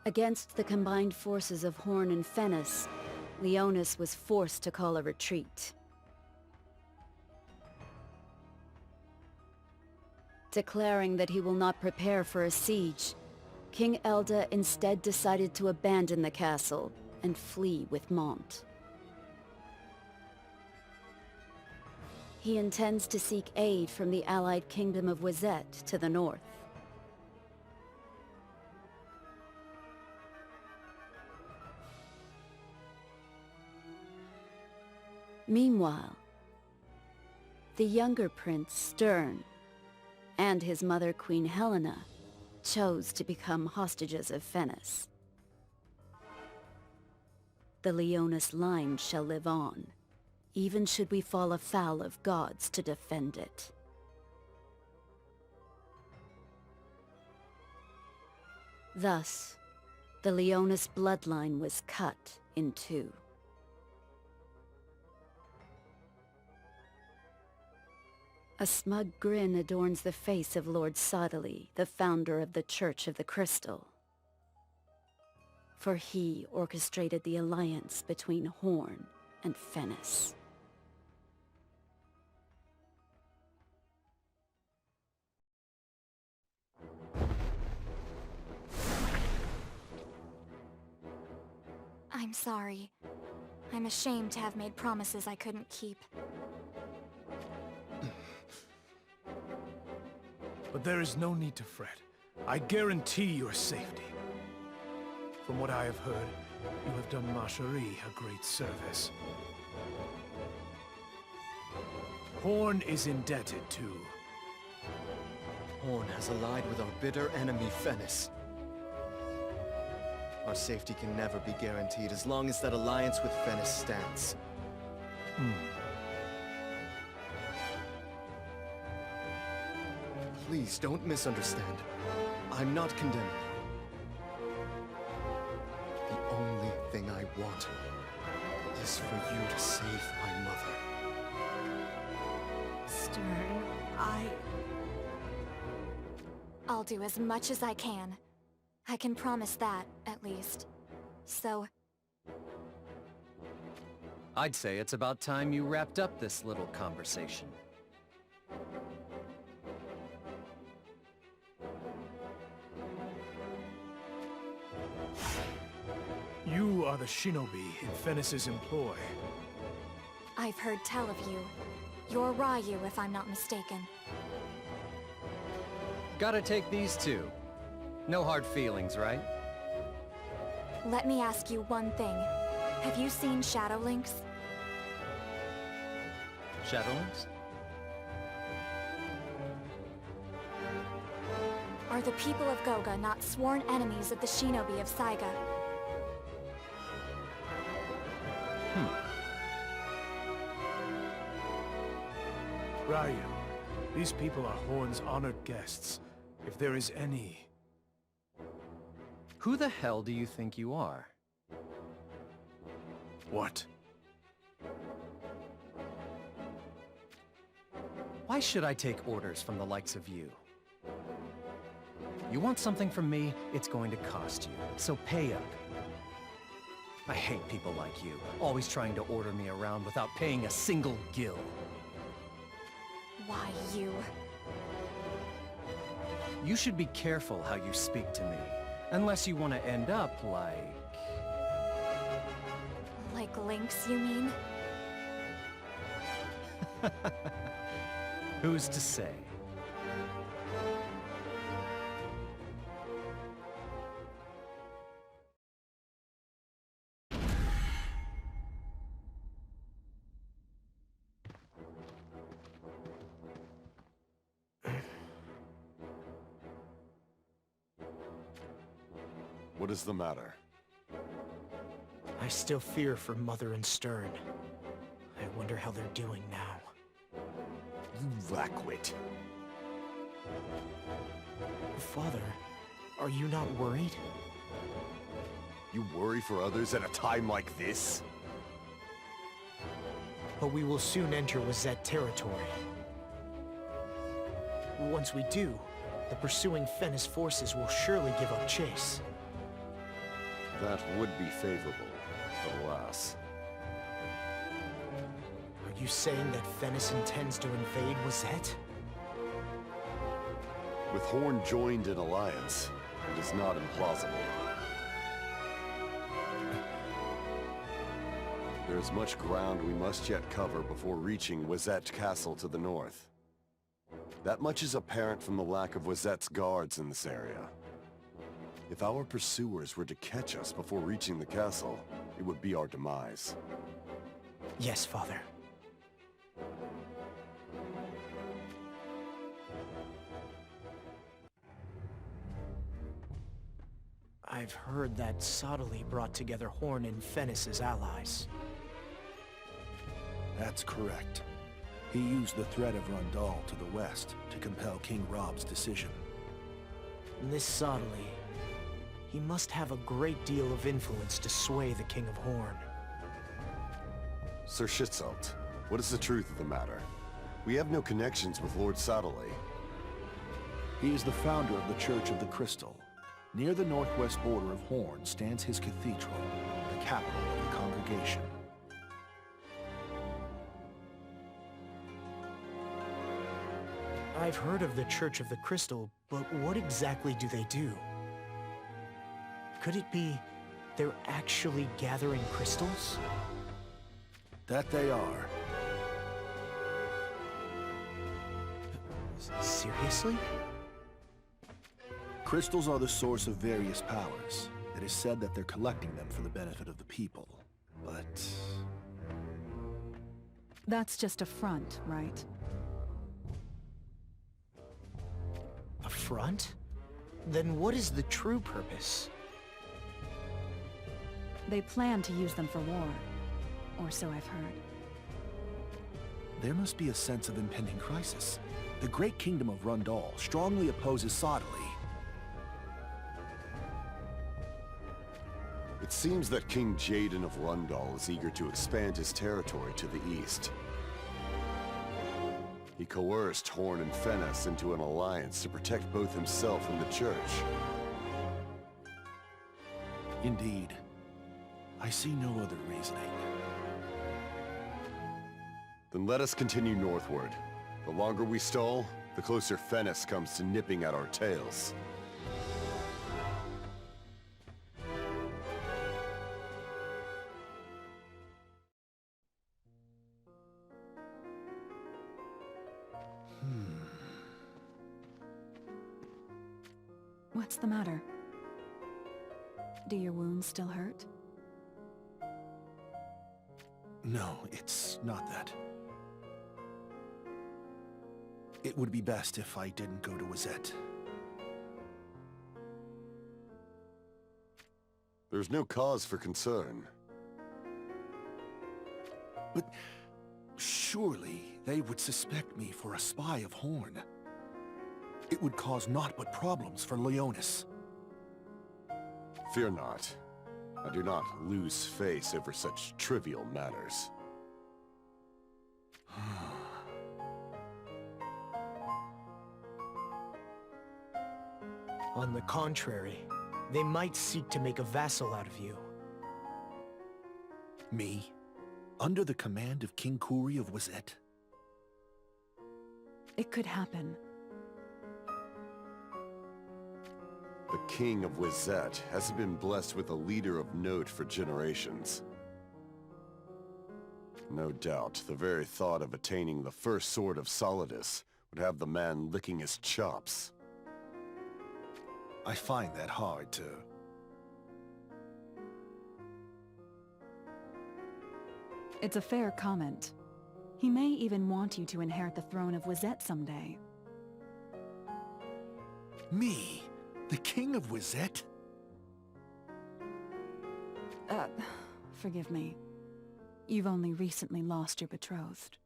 Against the combined forces of Horn and Fennis, Leonis was forced to call a retreat. Declaring that he will not prepare for a siege, King Elda instead decided to abandon the castle and flee with Mont. He intends to seek aid from the allied kingdom of Wazette to the north. Meanwhile, the younger prince, Stern, and his mother, Queen Helena, chose to become hostages of Fennis. The Leonis line shall live on, even should we fall afoul of gods to defend it. Thus, the Leonis bloodline was cut in two. A smug grin adorns the face of Lord Sodali, the founder of the Church of the Crystal. For he orchestrated the alliance between Horn and Fennis. I'm sorry. I'm ashamed to have made promises I couldn't keep. But there is no need to fret. I guarantee your safety. From what I have heard, you have done Ma Cherie a great service. Horn is indebted to... Horn has allied with our bitter enemy, Fennis. Our safety can never be guaranteed as long as that alliance with Fennis stands. Please, don't misunderstand. I'm not condemning you. The only thing I want is for you to save my mother. Stern, I'll do as much as I can. I can promise that, at least. So... I'd say it's about time you wrapped up this little conversation. You are the shinobi in Fennis's employ. I've heard tell of you. You're Ryu, if I'm not mistaken. Gotta take these two. No hard feelings, right? Let me ask you one thing. Have you seen Shadowlinks? Shadowlinks? Are the people of Goga not sworn enemies of the shinobi of Saiga? Ryu, these people are Horn's honored guests. If there is any... Who the hell do you think you are? What? Why should I take orders from the likes of you? You want something from me, it's going to cost you. So pay up. I hate people like you, always trying to order me around without paying a single gil. Why you? You should be careful how you speak to me, unless you want to end up like... Like Lynx, you mean? Who's to say? What is the matter? I still fear for Mother and Stern. I wonder how they're doing now. You lackwit. Father, are you not worried? You worry for others at a time like this? But we will soon enter Wazette territory. Once we do, the pursuing Fennis forces will surely give up chase. That would be favorable, but alas. Are you saying that Fennis intends to invade Wazette? With Horn joined in alliance, it is not implausible. There is much ground we must yet cover before reaching Wazette Castle to the north. That much is apparent from the lack of Wazette's guards in this area. If our pursuers were to catch us before reaching the castle, it would be our demise. Yes, Father. I've heard that Sottile brought together Horn and Fennis as allies. That's correct. He used the threat of Rundal to the west to compel King Rob's decision. This Sottile, he must have a great deal of influence to sway the King of Horn. Sir Schitzelt, what is the truth of the matter? We have no connections with Lord Sottile. He is the founder of the Church of the Crystal. Near the northwest border of Horn stands his cathedral, the capital of the congregation. I've heard of the Church of the Crystal, but what exactly do they do? Could it be they're actually gathering crystals? That they are. Seriously? Crystals are the source of various powers. It is said that they're collecting them for the benefit of the people. But... That's just a front, right? A front? Then what is the true purpose? They plan to use them for war. Or so I've heard. there must be a sense of impending crisis. The great kingdom of Rundal strongly opposes Sottile. It seems that King Jaden of Rundal is eager to expand his territory to the east. He coerced Horn and Fennis into an alliance to protect both himself and the Church. Indeed. I see no other reasoning. Then let us continue northward. The longer we stall, the closer Fennis comes to nipping at our tails. What's the matter? Do your wounds still hurt? No, it's not that. It would be best if I didn't go to Wazette. There's no cause for concern. But surely they would suspect me for a spy of Horn. It would cause naught but problems for Leonis. Fear not. I do not lose face over such trivial matters. On the contrary, they might seek to make a vassal out of you. Me? Under the command of King Kuri of Wazette? It could happen. The King of Wazette hasn't been blessed with a leader of note for generations. No doubt, the very thought of attaining the first sword of Solidus would have the man licking his chops. I find that hard to... It's a fair comment. He may even want you to inherit the throne of Wazette someday. Me? The King of Wazette? Forgive me. You've only recently lost your betrothed.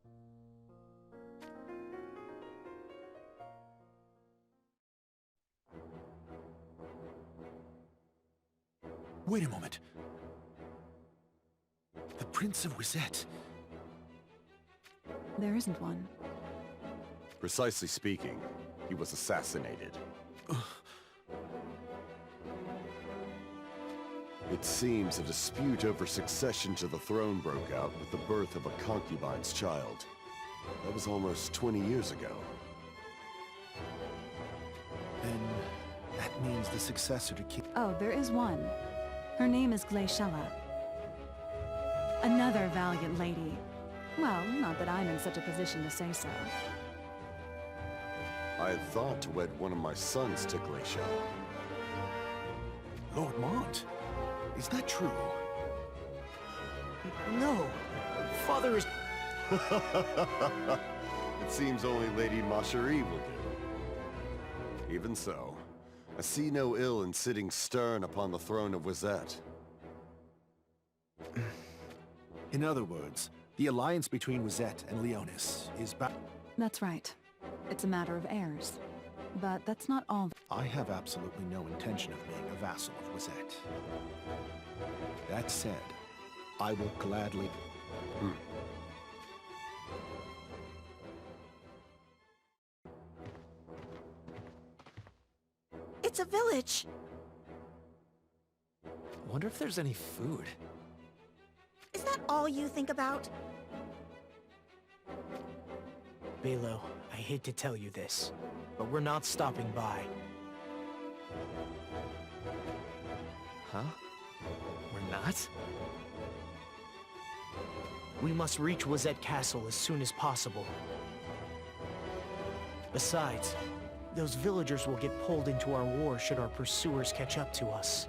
Wait a moment. The Prince of Wazette. There isn't one. Precisely speaking, he was assassinated. It seems a dispute over succession to the throne broke out with the birth of a concubine's child. That was almost 20 years ago. Then that means the successor to King... Oh, there is one. Her name is Glaciella. Another valiant lady. Well, not that I'm in such a position to say so. I had thought to wed one of my sons to Glaciella. Lord Mont, is that true? No. Father is... It seems only Lady Macherie will do. Even so, I see no ill in sitting stern upon the throne of Wizette. In other words, the alliance between Wizette and Leonis is That's right. It's a matter of heirs. But that's not all. I have absolutely no intention of being a vassal of Wizette. That said, I will gladly... It's a village! Wonder if there's any food. Is that all you think about? Balo, I hate to tell you this, but we're not stopping by. Huh? We're not? We must reach Wizette Castle as soon as possible. Besides, those villagers will get pulled into our war should our pursuers catch up to us.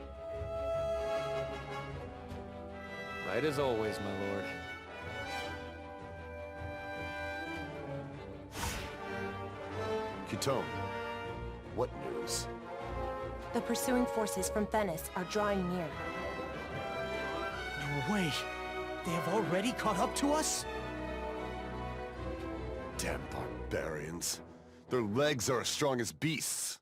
Right as always, my lord. Kitone, what news? The pursuing forces from Venice are drawing near. No way! They have already caught up to us? Damn barbarians. Their legs are as strong as beasts.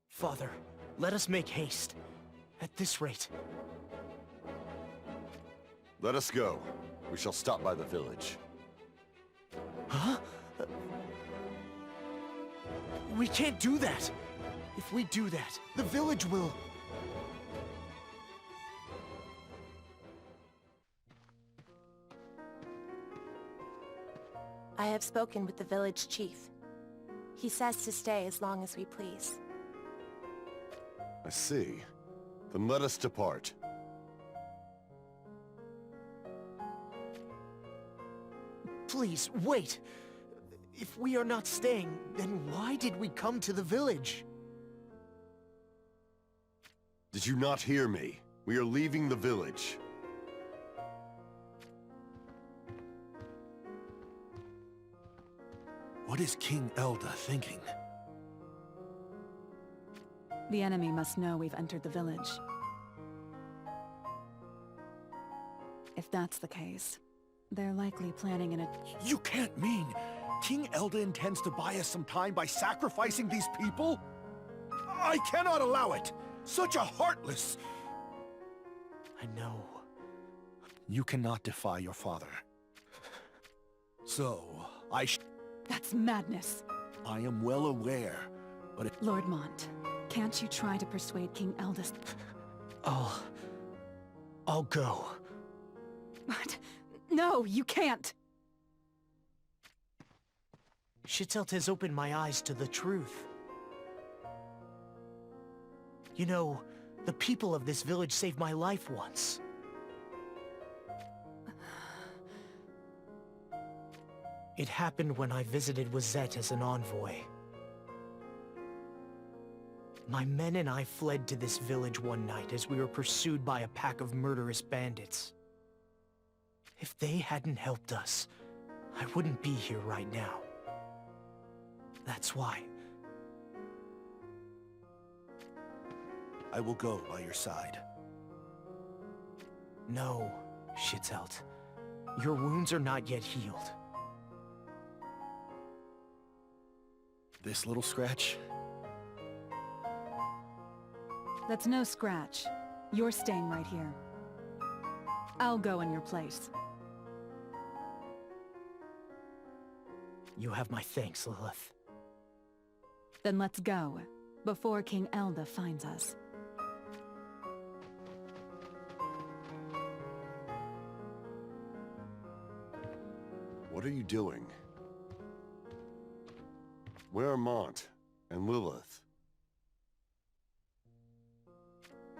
Father, let us make haste. At this rate. Let us go. We shall stop by the village. Huh? We can't do that! If we do that, the village will... I have spoken with the village chief. He says to stay as long as we please. I see. Then let us depart. Please, wait! If we are not staying, then why did we come to the village? Did you not hear me? We are leaving the village. What is King Elda thinking? The enemy must know we've entered the village. If that's the case, they're likely planning an You can't mean King Elda intends to buy us some time by sacrificing these people? I cannot allow it! Such a heartless... I know. You cannot defy your father. So, That's madness. I am well aware, but Lord Mont, can't you try to persuade King Eldest? I'll go. But... no, you can't! Shitelt has opened my eyes to the truth. You know, the people of this village saved my life once. It happened when I visited Wizette as an envoy. My men and I fled to this village one night as we were pursued by a pack of murderous bandits. If they hadn't helped us, I wouldn't be here right now. That's why. I will go by your side. No, Shitelt. Your wounds are not yet healed. This little scratch? That's no scratch. You're staying right here. I'll go in your place. You have my thanks, Lilith. Then let's go, before King Elda finds us. What are you doing? Where are Mont and Lilith?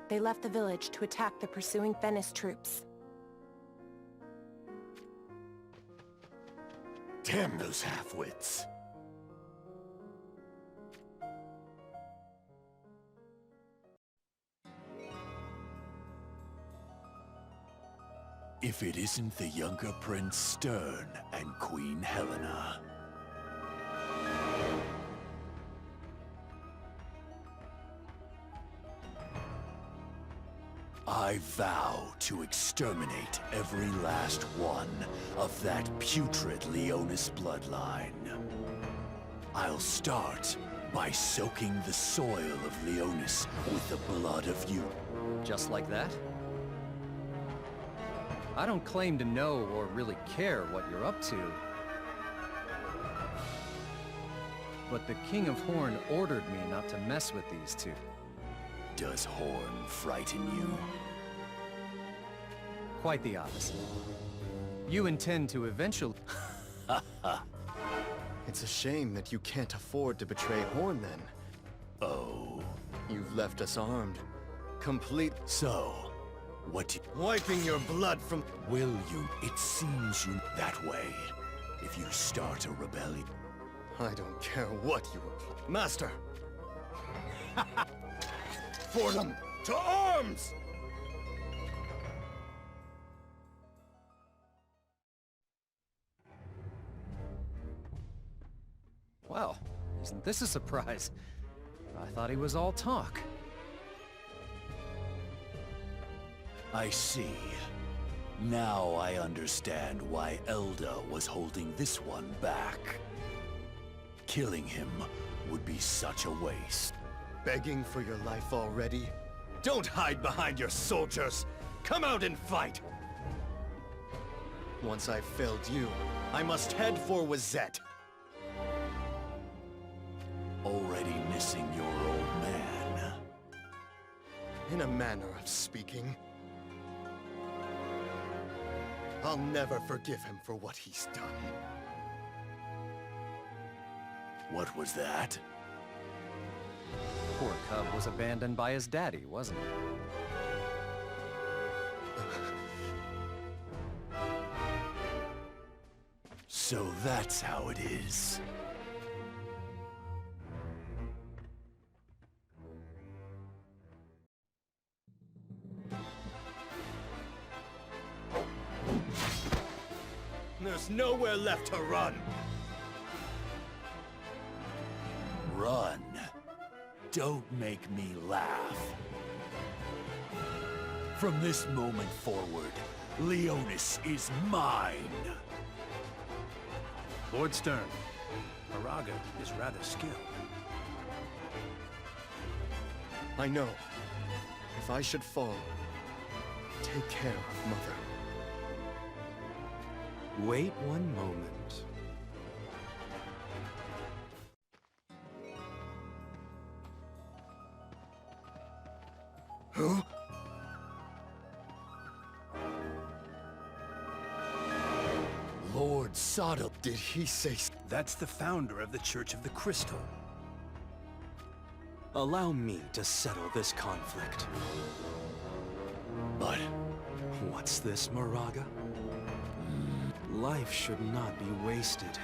They left the village to attack the pursuing Venice troops. Damn those half-wits! If it isn't the younger Prince Stern and Queen Helena. I vow to exterminate every last one of that putrid Leonis bloodline. I'll start by soaking the soil of Leonis with the blood of you. Just like that? I don't claim to know or really care what you're up to. But the King of Horn ordered me not to mess with these two. Does Horn frighten you? Quite the opposite. You intend to eventually... It's a shame that you can't afford to betray Horn, then. Oh. You've left us armed. Complete... So, what Wiping your blood from... will you? It seems you that way. If you start a rebellion... I don't care what you... Master! For them! To arms! Well, isn't this a surprise? I thought he was all talk. I see. Now I understand why Elda was holding this one back. Killing him would be such a waste. Begging for your life already? Don't hide behind your soldiers! Come out and fight! Once I've failed you, I must head for Wazette. Already missing your old man. In a manner of speaking. I'll never forgive him for what he's done. What was that? Poor cub was abandoned by his daddy, wasn't he? So that's how it is. There's nowhere left to run! Run. Don't make me laugh. From this moment forward, Leonis is mine. Lord Stern, Moraga is rather skilled. I know. If I should fall, take care of Mother. Wait one moment. Who? Lord Sodom. Did he say... That's the founder of the Church of the Crystal. Allow me to settle this conflict. But... What's this, Moraga? Life should not be wasted.